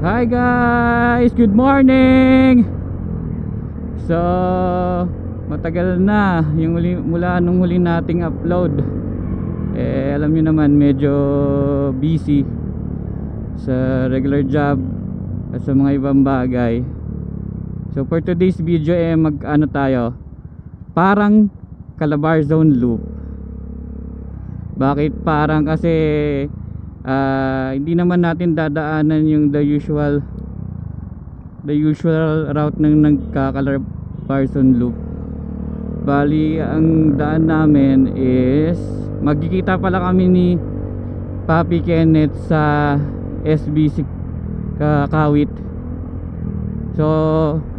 Hi guys! Good morning! So, matagal na yung mula nung huli nating upload. Alam niyo naman, medyo busy sa regular job at sa mga ibang bagay. So for today's video mag-ano tayo, parang Calabar Zone Loop. Bakit parang? Kasi hindi naman natin dadaanan yung the usual route ng nagka-Calabar Zone Loop. Bali ang daan namin is magkikita pala kami ni Papi Kenneth sa SBC Kawit. So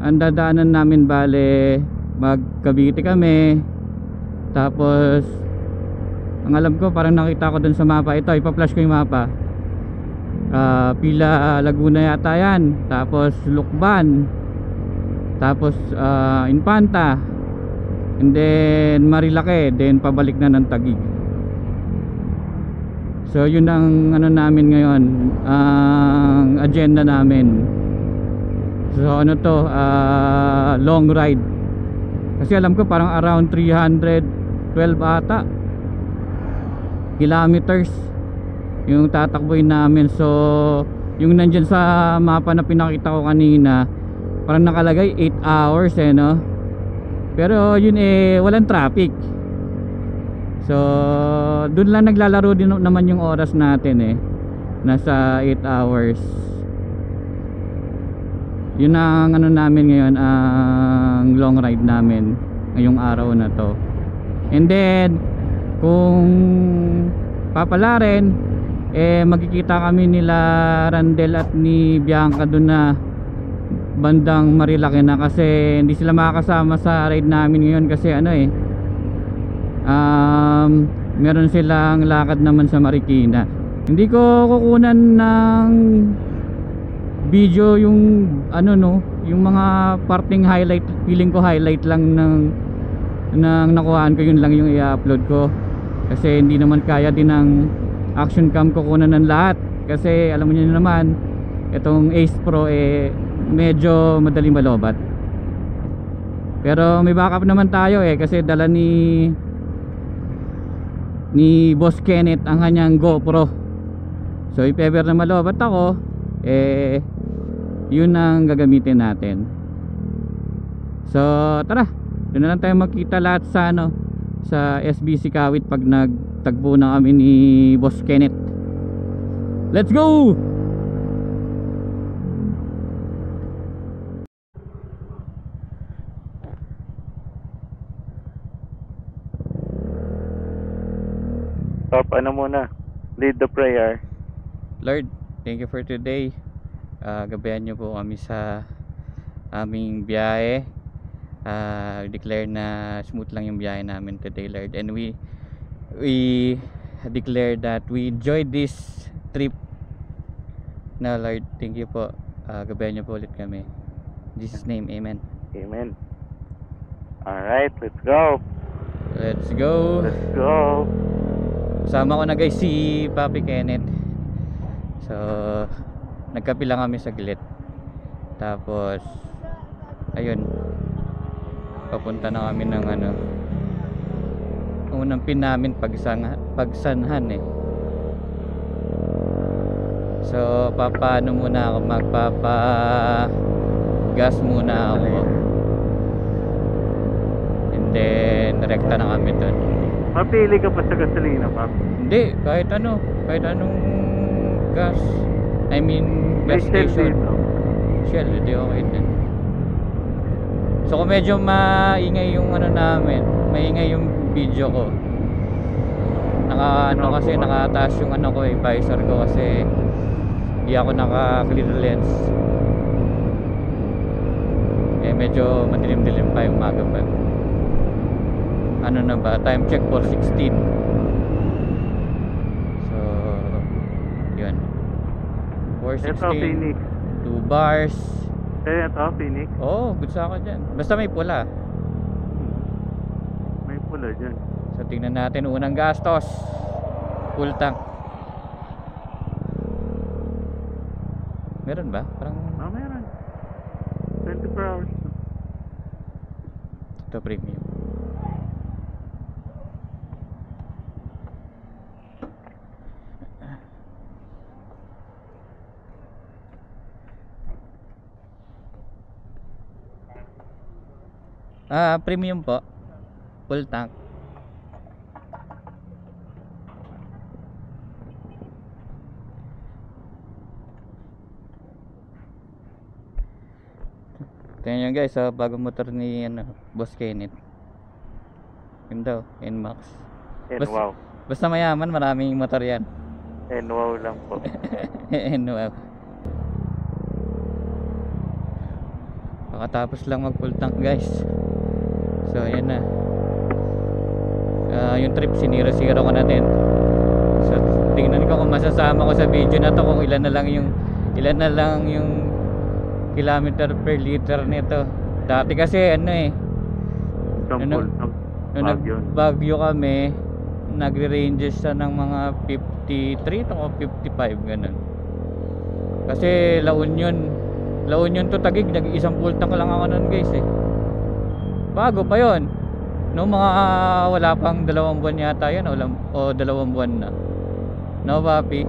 ang dadaanan namin, bale magkabiti kami. Tapos ang alam ko, parang nakita ko dun sa mapa, ito ipa-flash ko yung mapa, Pila Laguna yata yan, tapos Lukban, tapos Infanta, and then Marilake, then pabalik na ng Taguig. So yun ang ano namin ngayon, ang agenda namin. So ano to, long ride. Kasi alam ko parang around 312 ata kilometers yung tatakboy namin. So yung nandyan sa mapa na pinakita ko kanina, parang nakalagay 8 hours no? Pero yun walang traffic. So dun lang naglalaro din naman yung oras natin nasa 8 hours. Yun ang ano namin ngayon, ang long ride namin ngayong araw na to. And then kung papalarin, magkikita kami nila Randel at ni Bianca doon na bandang Marilake na, kasi hindi sila makakasama sa ride namin ngayon kasi meron silang lakad naman sa Marikina. Hindi ko kukunan ng video yung yung mga parting highlight. Feeling ko highlight lang ng nakuhaan ko, yun lang yung i-upload ko. Kasi hindi naman kaya din ng action cam ko kunan ng lahat. Kasi alam niyo naman, itong Ace Pro medyo madaling malobat. Pero may backup naman tayo kasi dala ni Boss Kenneth ang kanyang GoPro. So if ever na malobat ako, yun ang gagamitin natin. So tara, doon na lang tayo magkita lahat sa sa SBC Kawit pag nagtagpo na kami ni Boss Kenneth. Let's go! Top, muna? Lead the prayer. Lord, thank you for today. Gabayan niyo po kami sa aming biyahe. Declare na smooth lang yung biyahe namin today, Lord, and we declare that we enjoyed this trip na, Lord. Thank you po. Gabayan niyo po ulit kami. In Jesus' name, amen. Amen. Alright, let's go. Let's go. Let's go. Kasama ko na guys si Papi Kenneth. So nagkape lang kami saglit, tapos ayun, papunta na kami ng unang pin namin, Pagsanhan So papaano muna ako, magpapagas muna ako, and then direkta na kami dun. Mapili ka pa sa gasolina, Pap? Hindi, kahit anong gas, I mean gas station. Shell, hindi okay din. So kung medyo maingay yung namin, maingay yung video ko, kasi nakataas yung ko, visor ko, kasi hindi ako naka-clear lens. Medyo madilim-dilim pa yung umaga pa. Na ba? Time check 4:16. So yun, 4:16. 2 bars. Ito, Phoenix. Good sa ako dyan. Basta may pula. May pula dyan. So tingnan natin unang gastos. Full tank. Meron ba? Parang Meron. 24 hours. ito premium. Premium po. Full tank. Tingnan nyo guys, bagong motor ni Boss Kenneth. Ganda, NMAX. Wow. Basta mayaman, maraming motor yan. Wow lang po. NWAW. Pakatapos lang mag full tank guys. So ayan na. Yung trip siniro-zero ko na din. So tingnan ko kung masasama ko sa video na to kung ilan na lang yung kilometer per liter nito. Dati kasi nung nagbagyo kami, nagre-ranges siya ng mga 53 to 55 ganun. Kasi La Union to Taguig, nag-isang full tank lang ako nun guys bago pa yon. Nung mga wala pang 2 buwan yata yun o 2 buwan na. No papi?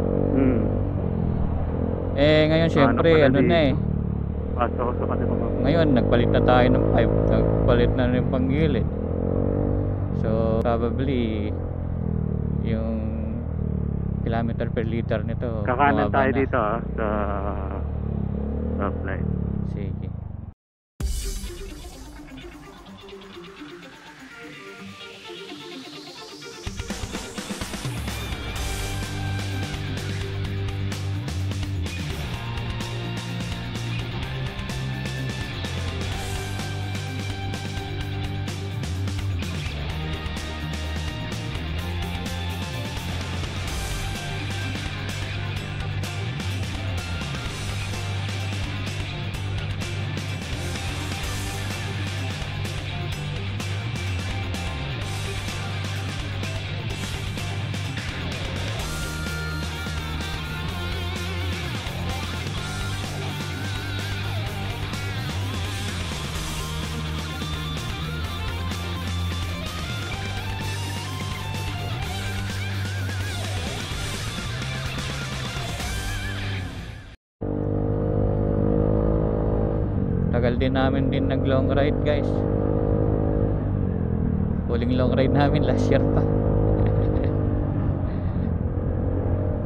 Ngayon syempre Pasok sa kanila. ngayon nagpalit na tayo ng pipe, nagpalit na rin panggilid. So probably yung kilometer per liter nito Kakanan bumaba tayo na. dito sa stoplight. Sige. Tagal din namin nag long ride guys. Huling long ride namin last year pa.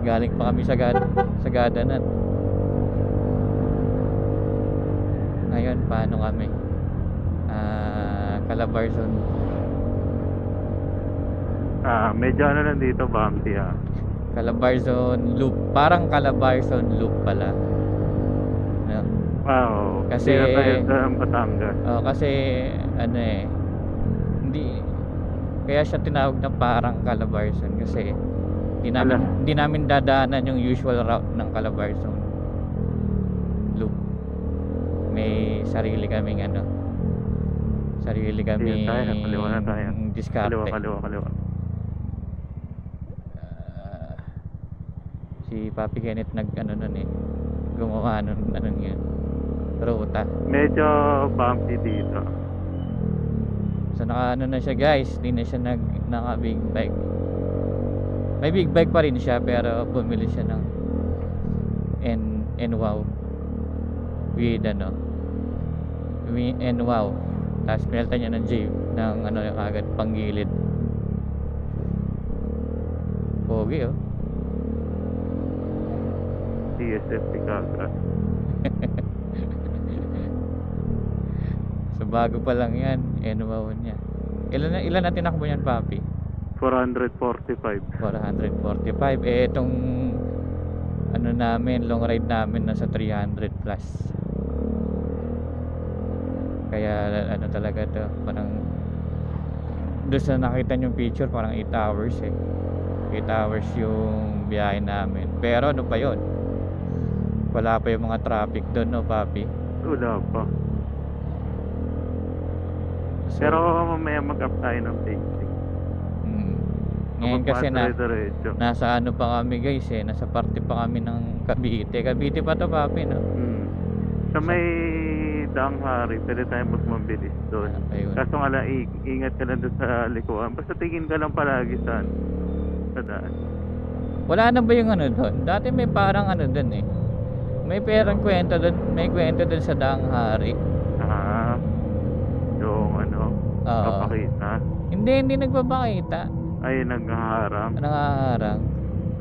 Galing pa kami sa Gadanan. Ngayon paano kami? Calabarzon. Medyo lang dito, bumpy Calabarzon Loop. Parang Calabarzon Loop pala. No? Wow. Kasi Hindi na tayo sa Batangas. kasi hindi kaya siya tinawag na parang Calabarzon kasi hindi namin dadaanan yung usual route ng Calabarzon Loop. May sarili kaming kaliwa na tayo. diskarte. Kaliwa. Si Papi Kenneth gumawa nun yun, ruta. Medyo bumpy dito. So na siya guys, hindi na siya naka big bike. May big bike pa rin siya pero bumili siya ng NWAW with NWAW. Tapos pinalitan niya ng yung agad panggilid. Pogi DSFT Cagra. So bago pa lang yan, NWAW niya. Ilan na tinakbo yan, Papi? 445. 445. Itong long ride namin nasa 300 plus. Kaya talaga to, parang doon sa nakita yung picture parang 8 hours 8 hours yung biyahe namin. Pero pa yun, wala pa yung mga traffic doon, no Papi? Wala pa. So, Pero mamaya mag-up tayo ng basic. Ngayon kasi Dire-diretso. nasa ano pa kami guys eh, nasa parte pa kami ng Cavite. Cavite pa to papi no? Sa may Daang Hari, pwede tayo mas mabilis doon. Ayun. Kaso nga lang, ingat ka lang doon sa likuan. Basta tingin ka lang palagi sa daan. Wala na ba yung ano doon? Dati may parang ano doon eh. May perang kwento doon, may kwento doon sa Daang Hari. Yung ano, Oo. kapakita. Hindi nagpapakita. Ay, naghaharang. Nangaharang.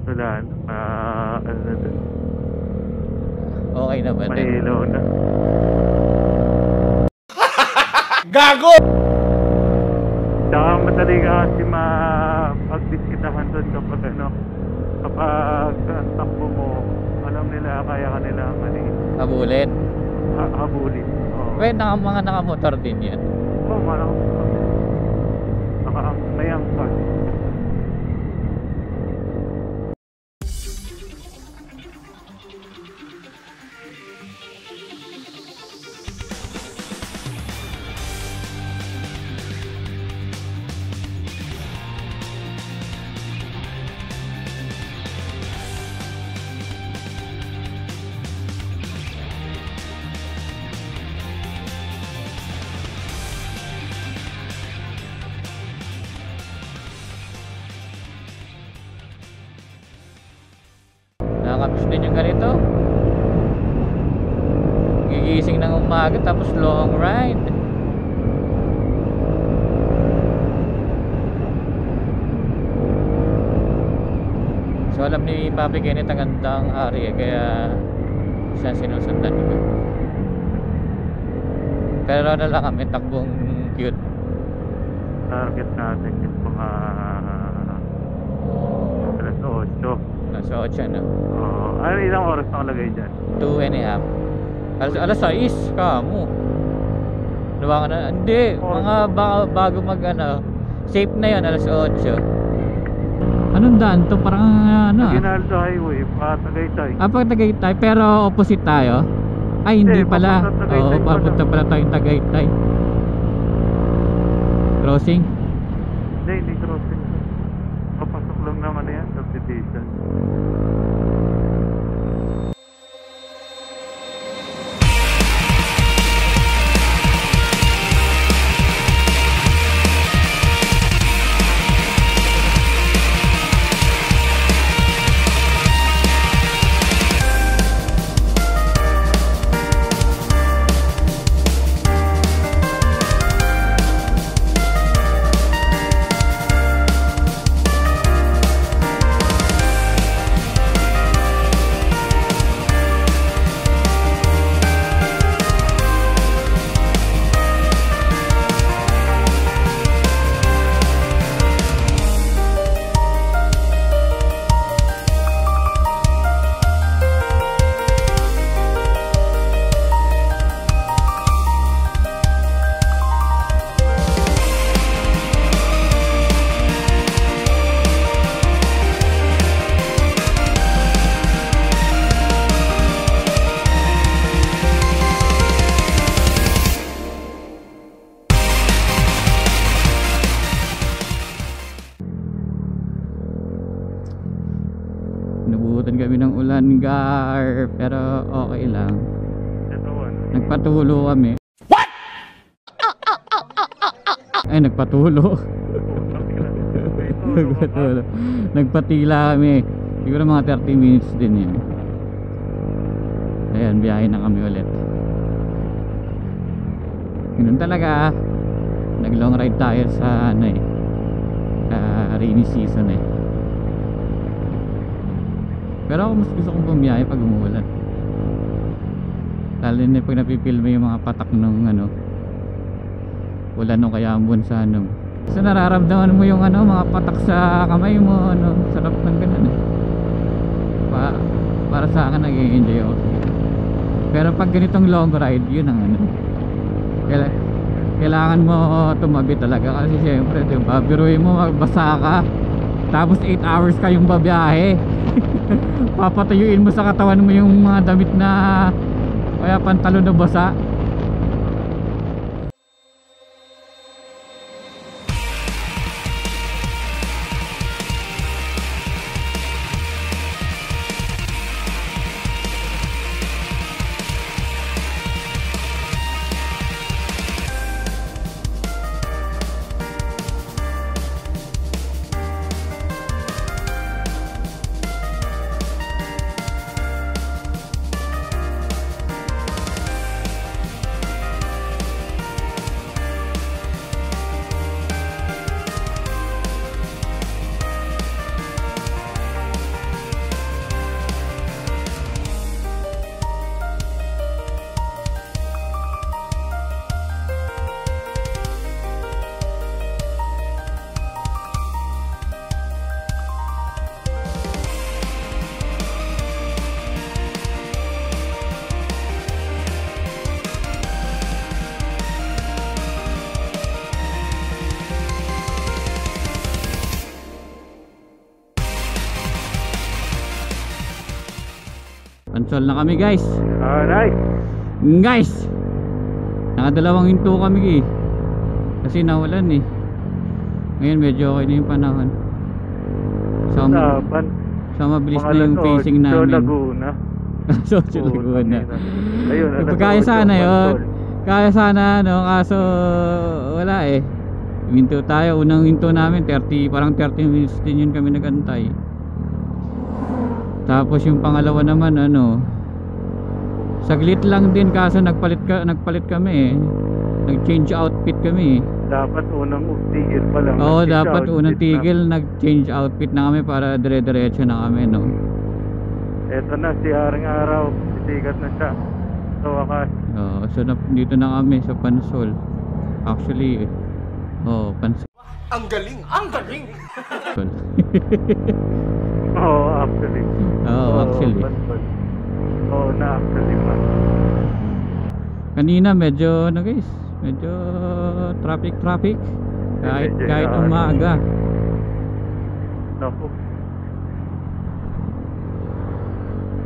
Wala na. Ano na doon? Okay na ba din? Mahilaw na. Gago! Tsaka madali ka kasi mapagbiskitahan doon kapag ano, kapag takbo mo, alam nila, kaya ka nila Habulin. habulin. Oo. Well, mga nakamotor din yan. Oo, marang may angkas. Nakakamiss din yung ganito. Gigising ng umaga tapos long ride. So alam ni Papi Kenneth ang gandang ari kaya siya sinusundan ko. Pero ano lang kami, takbong cute. Target natin yung mga alas 8. Nasa 8 na. Ano ilang oras nakalagay dyan? 2.5. Alas 6 kamo. Luwa ka na. Hindi, mga bago mag ano. Safe na yun, alas 8. Anong daan to? Parang ano Ginaldo Highway, Tagaytay. pag Tagaytay, pero opposite tayo? Ay, hindi Hindi, pala. papunta Tagaytay Oo, pala. papunta pala tayong Tagaytay. Crossing? Hindi crossing. Papasok lang naman na yan, subdivision. Nabuhutan kami ng ulan, gar, pero okay lang. Ito ano. Nagpatulo kami. What? Ay, nagpatulo. Nagpatulo. Nagpatila kami. Siguro mga 30 minutes din yan. Ayan, biyahe na kami ulit. Ganun talaga. Nag long ride tayo sa ano eh, rainy season eh. Pero ako mas gusto kong bumiyahe pag umuulan. Lalo na pag napipil mo yung mga patak ng ano, ulan o kaya ambon sa ano. So nararamdaman mo yung ano, mga patak sa kamay mo, ano, sarap ng ganun eh. Para sa akin nag-i-enjoy ako. Pero pag ganitong long ride, yun ang ano, kailangan mo tumabi talaga. Kasi syempre diba, biruin mo magbasa ka, tapos 8 hours kayong babiyahe. Papatuyuin mo sa katawan mo yung mga damit na kaya pantalon na basa. Pansol na kami guys. Nice. Guys, nakadalawang hinto kami kasi nawalan eh. Ngayon medyo okay na yung panahon. Laban. So mabilis na yung pacing So namin. Laguna. So Laguna. Ayun, Kaya sana yun. Kaya sana no, kaso wala eh. Hinto tayo, unang hinto namin 30, parang 30 minutes din yun kami nagantay. Tapos yung pangalawa naman ano, saglit lang din kaso nagpalit kami eh. Nag-change outfit kami eh. Dapat unang tigil pa lang. Oo, Nag-change dapat unang outfit na. tigil, nag-change outfit na kami para dire-diretso na kami no. Eto na, si Haring Araw. Sisikat na siya. So, wakas. So dito na kami sa Pansol. Actually, Pansol. Ang galing! Ang galing! Oo, actually. Actually. Oo, na actually man. Kanina medyo guys, medyo traffic. Kahit umaga. Naku.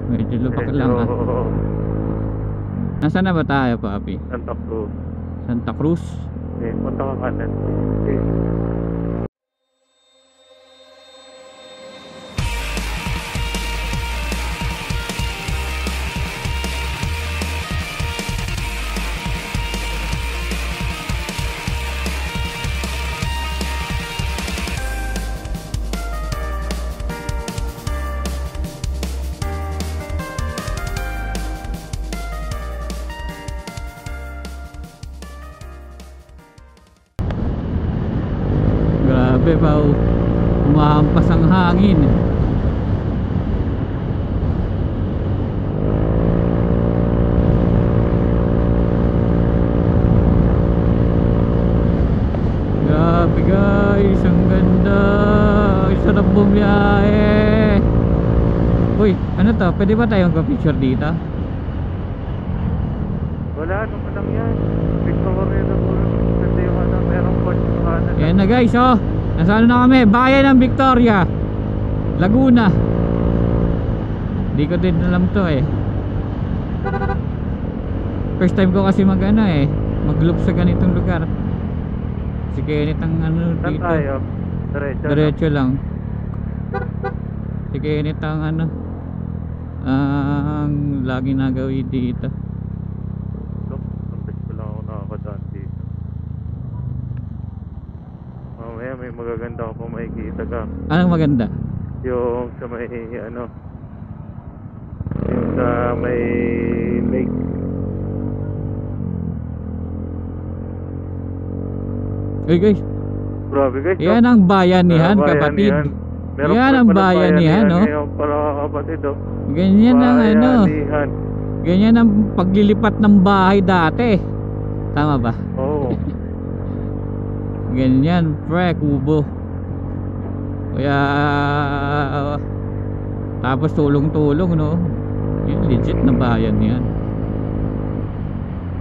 Medyo lupak lang ah. Nasaan na ba tayo, Papi? Santa Cruz. Santa Cruz? Punta ka kanan. Okay. Grabe pa, umahampas ang hangin. Grabe guys, ang ganda. Sarap bumiyahe. Uy, ano to? Pwede ba tayong magpa-picture dito? Wala, ano pa lang yan. Victoria na po. Kasi yung ano, merong coach sa kanan. Yan na guys, nasaan na kami? Bayan ng Victoria, Laguna. Hindi ko din alam to eh. First time ko kasi mag-loop sa ganitong lugar. Si Kenneth ang ano Saan dito. tayo? Diretso. Diretso lang. Si Kenneth ang ang lagi nagawin dito. Ang best ko lang ako nakakadaan dito. Mamaya may magaganda ko pang makikita ka. Anong maganda? Yung sa may ano, yung sa may lake. Uy guys, Grabe guys. yan ang bayanihan, kapatid. Meron Yan pa rin ang palang bayanihan, no? Yan para kapatid, oh. Ganyan ang Bayanihan. ganyan ang paglilipat ng bahay dati. Tama ba? Oo. Ganyan, pre, kubo. Kaya tapos tulong-tulong, no? Yan, legit na bayan yan.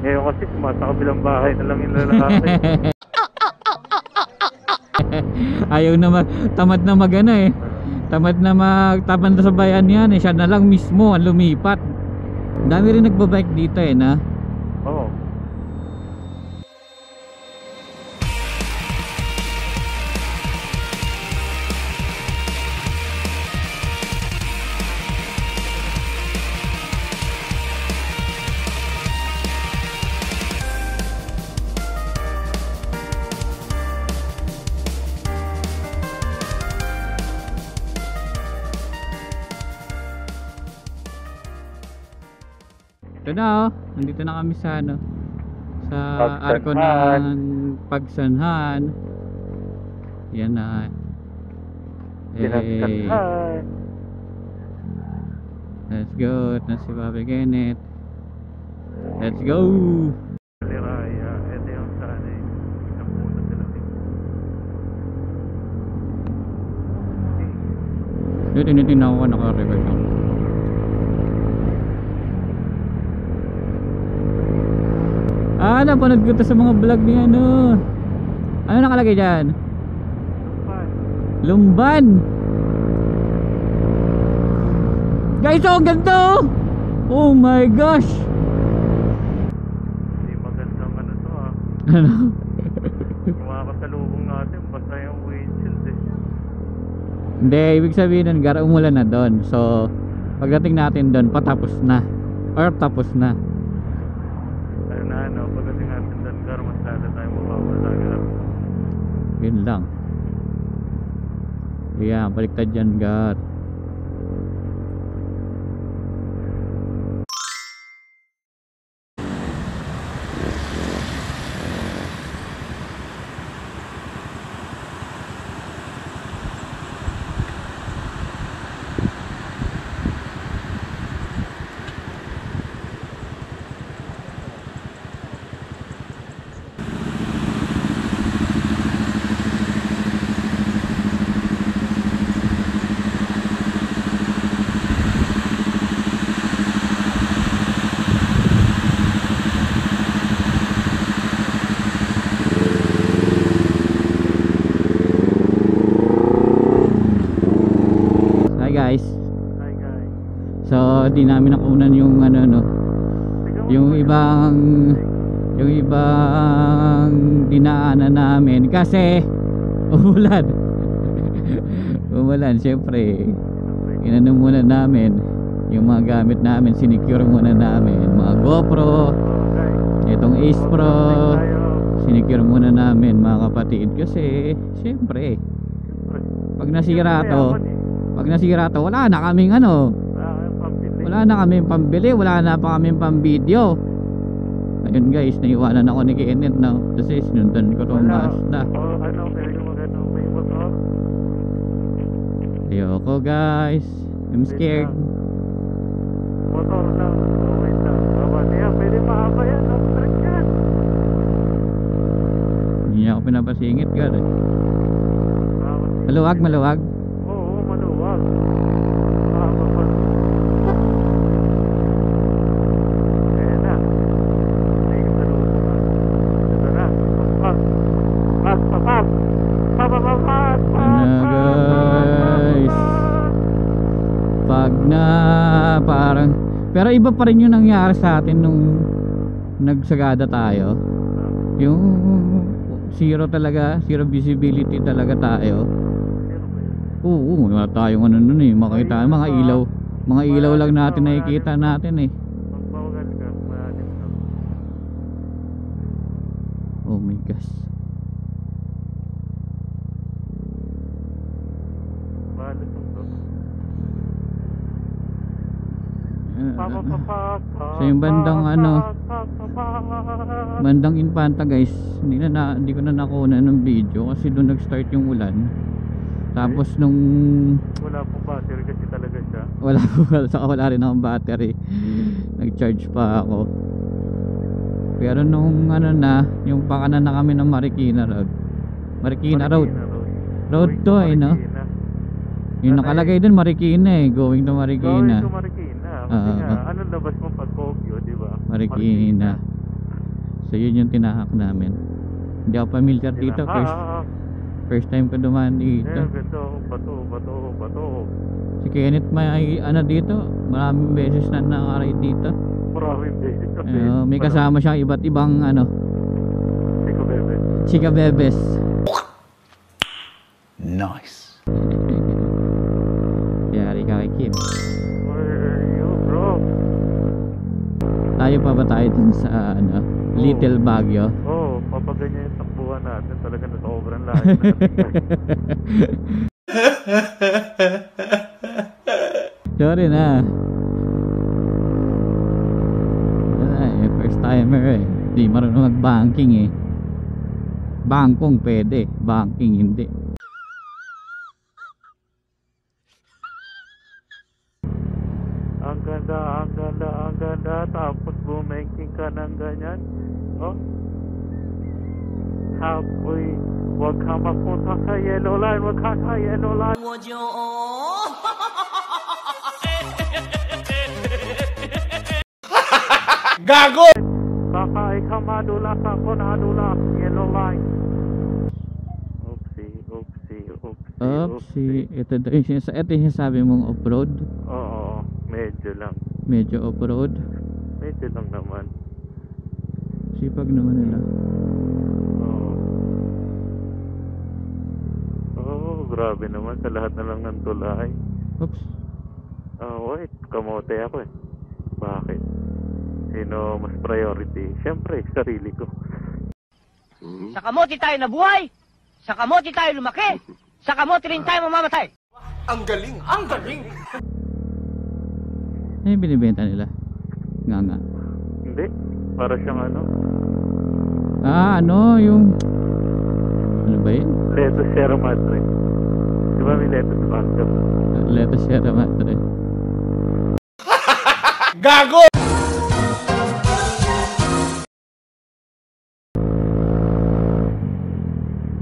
Ngayon kasi sa kabilang bahay na lang yung lalaki. Ayaw na tamad na eh. Tamad na sa bayan yan eh. Siya na lang mismo ang lumipat. Dami rin nagbabike dito eh na. Oo. Ito na nandito na kami sa sa arko Pagsanhan. ng Pagsanhan. Yan na. Pinagkanhan. Let's go. Ito na si Papi Kenneth. Let's go. Liraya. Ito yung sana eh. Isang puno sila eh. Tinitingnan ko naka-record lang. Napanood ko to sa mga vlog ni ano. Ano nakalagay dyan? Lumban. Guys, ang ganda oh. Oh my gosh. Hindi magandang ano to ah. Ano? Yung mga kasalubong natin, basta yung windshield eh. Hindi, ibig sabihin nun, Gar, umulan na doon. So, pagdating natin doon, patapos na. Or tapos na. Ano na ano, pagdating natin doon, Gar, mas lalo tayo mababala, Gar. Yun lang. Yeah, baliktad dyan, Gar. Hi guys. Hi guys. So, di namin nakunan yung ano no. Yung ibang dinaanan namin kasi umulan. Umulan, syempre. Inano muna namin yung mga gamit namin, sinecure muna namin, mga GoPro, itong Ace Pro, sinecure muna namin mga kapatid kasi syempre pag nasira to, wala na kaming ano, wala na kaming pambili, wala na pa kaming pambideo. Ayun guys, naiwanan ako ni Kenneth na kasi sinundan ko tong Mazda. Ano, pwede magano may motor? Ayoko guys, I'm scared. Motor lang, wait lang. Baba niya, pwede mahaba yan, off-track yan. Hindi niya ako pinapasingit Gar eh. Maluwag, maluwag. Oo, maluwag. Mahaba pa. Ayan na. May kasalubong na. Ito na. Pas. Ano guys, pag na parang, pero iba pa rin yung nangyari sa atin nung nagsagada tayo. Yung zero talaga, zero visibility talaga tayo. Oo, wala tayong ano nun eh, makita mga ilaw lang natin nakikita natin eh. Magbawagal ka, maalim na. Oh my gosh. Bahala itong to. So yung bandang ano, bandang Infanta guys, hindi ko na nakuna ng video kasi doon nag-start yung ulan. Tapos nung wala pong battery kasi talaga siya. wala rin akong battery. Nag-charge pa ako. Pero nung ano na, yung pakanan na kami ng Marikina Road. Road to eh no. Yung nakalagay dun Marikina eh, going to Marikina. Going to Marikina. Kasi nga, ano labas mo pag Kogyo, di ba? Marikina. So yun yung tinahak namin. Hindi ako familiar dito. First time ko dumaan dito. Ganito, bato. Si Kenneth may ano dito, maraming beses na nakaray dito. Maraming beses. May kasama siyang iba't ibang ano, Chika Bebes. Nice. Yari ka kay Kim. Where are you, bro? Tayo pa ba tayo dun sa ano, Little Baguio? Oo, papaganyan yung takbuhan natin. Talaga na sobrang lahat. Sorry na. First timer eh. Di marunong mag-banking eh. Bangkong pwede, banking hindi. Ang ganda. Tapos bumengking ka ng ganyan. Oh. Halfway. Huwag ka mapunta sa yellow line. Huwag ka sa yellow line. Gago! Baka ikaw madulas ako nadula. Yellow line. Oopsie. Ito yung sinasabi mong off-road. Oo. Medyo lang. Medyo off-road. Medyo lang naman. Sipag naman nila. Oo. Oh, grabe naman sa lahat na lang ng tulay. Oops. Oh, wait, kamote ako eh. Bakit? Sino mas priority? Siyempre, sarili ko. Sa kamote tayo nabuhay, sa kamote tayo lumaki, sa kamote rin tayo mamamatay. Ang galing! Ang galing! Ano yung binibenta nila? Nga. Hindi, para siyang ano, Ano yung... Ano ba yun? lettuce Sierra Madre. Di ba may lettuce backup? Lettuce Sierra Madre. Gago!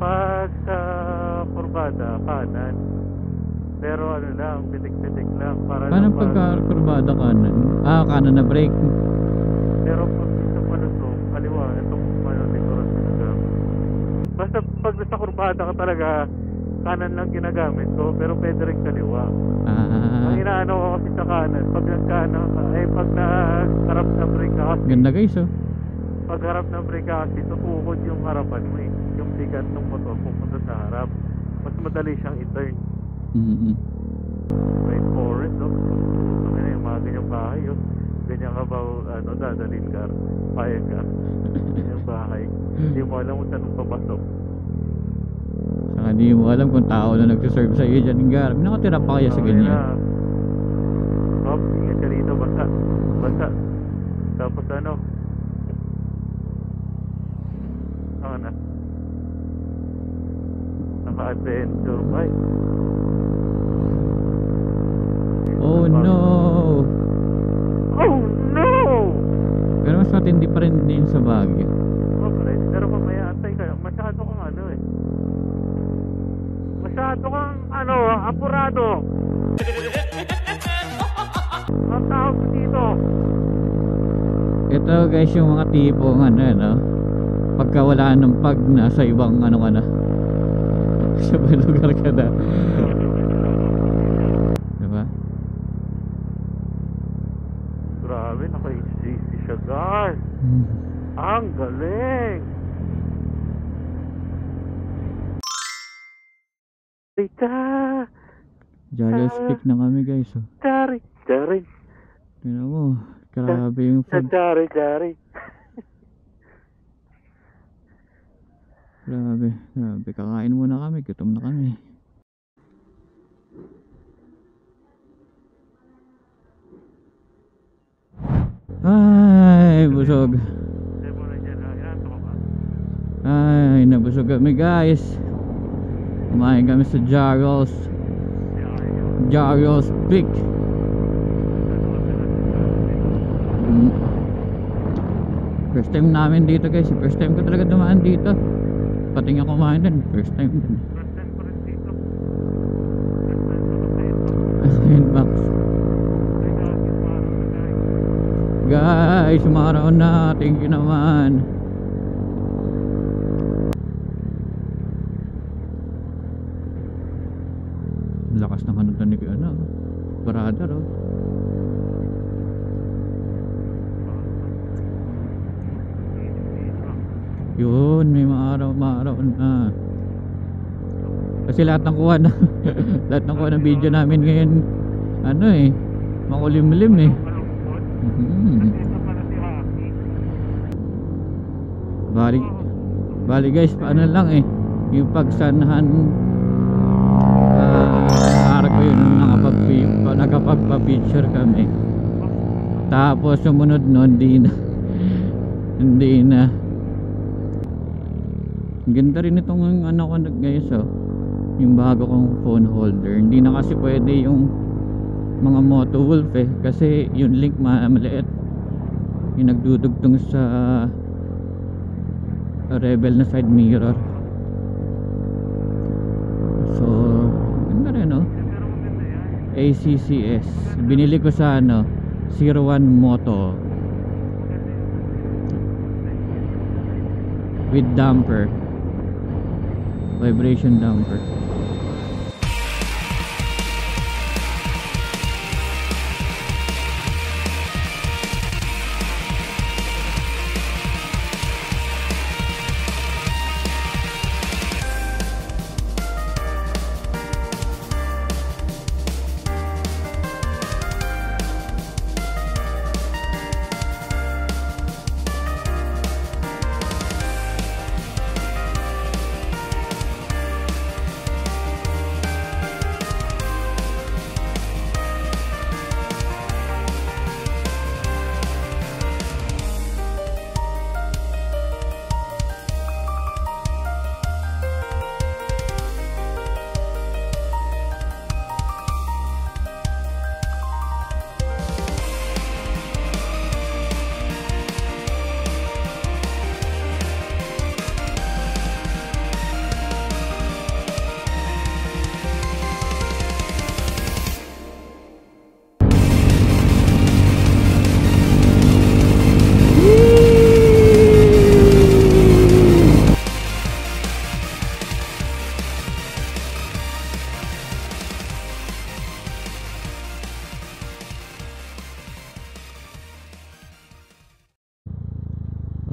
Pag sa kurbada, kanan. Pero ano lang, pitik-pitik lang. Para Paano lang pagka-kurbada kanan? Kanan na brake. Pero pag sa palusong, kaliwa, itong likuran ginagamit. Basta pag sa kurbada ka talaga, kanan lang ginagamit ko, pero pwede rin kaliwa. Ang inaano ko kasi sa kanan, pag nagkanan ka, pag nagharap na brake ka kasi, Ganda guys oh. pag harap na brake ka kasi, tutukod yung harapan mo eh. Yung bigat ng motor pupunta sa harap. Mas madali siyang i-turn. Wait for it, no? Ano yung mga ganyang bahay, oh. Ganyan ka ba, dadalhin ka, payag ka. Ganyang bahay. Hindi mo alam kung saan papasok. Saka di mo alam kung tao na nagsiserve sa iyo dyan. Nakatira pa kaya sa ganyan? Hop, ingat ka dito, basta. Basta. Tapos ano? Ano na? Naka-adventure bike. Oh no! Oh no! Pero mas matindi pa rin din sa Baguio. Oh, pero mamaya antay ka. Masyado kang ano eh. Masyado kang apurado. Ang tawag dito. Ito guys yung mga tipong pagka wala ng pag nasa ibang ka na. Sa ibang lugar ka na. Diba? Grabe, naka-HCC siya guys. Ang galing. Gyro stick na kami guys oh. Jari. Tingnan mo, grabe yung fog. Jari. Grabe. Kakain muna kami, gutom na kami. Ay, busog. Ay, nabusog kami guys. Kumain kami sa Gyro's Peak. First time namin dito guys. First time ko talaga dumaan dito. Pati nga kumain din. First time din. Box. Guys, umaraw na. Thank you naman. Lakas ng kanunta ni brother oh. Yun, may maaraw na. Kasi lahat ng kuha lahat ng kuha ng video namin ngayon makulimlim eh. Bali guys, paano lang eh yung pagsanahan araw ko yun nakapagpa-picture kami. Tapos sumunod nun hindi na. Ganda rin itong ko guys oh. Yung bago kong phone holder. Hindi na kasi pwede yung mga Moto Wolf eh. Kasi yung link maliit. Yung nagdudugtong sa Rebel na side mirror. So ganda rin oh. ACCS. Binili ko sa 01 Moto with damper, vibration damper.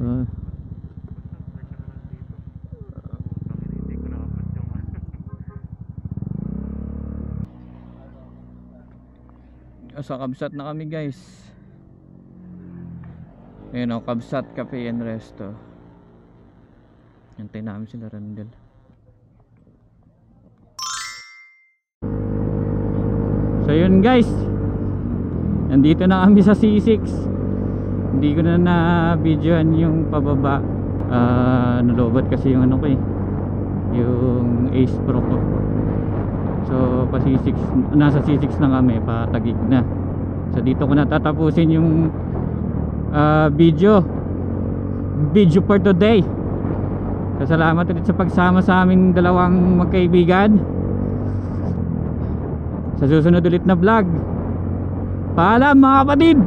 Hindi ko nakapos yung Sa Kabsat na kami guys. Ayun o, Kabsat Cafe and Resto. Antay namin sila Randel. So yun guys, nandito na kami sa C6. Hindi ko na na-videoan yung pababa. Nalobat kasi yung ano ko eh, yung Ace Pro ko. So pa C6, nasa C6 na kami, patagig na. So dito ko na tatapusin yung video for today. So salamat ulit sa pagsama sa aming dalawang magkaibigan. Sa susunod ulit na vlog, paalam mga kapatid.